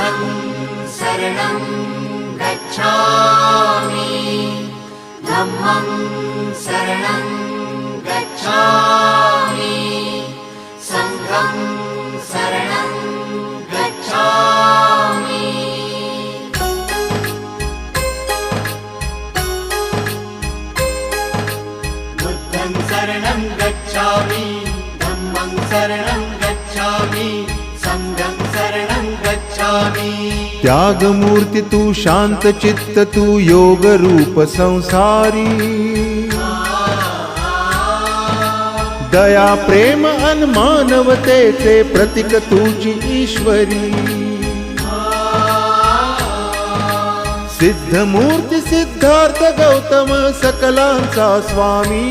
बुद्धं शरणं गच्छामि धम्मं शरणं गच्छामि संघं शरणं गच्छामि बुद्धं शरणं गच्छामि धम्मं शरणं गच्छामि संघं शरणं गच्छामि। त्यागमूर्ती तू शांत चित्त तू योग रूप संसारी दया प्रेम अन मानवतेचे प्रतीक तुझी ईश्वरी सिद्धमूर्ती सिद्धार्थ गौतम सकलांचा स्वामी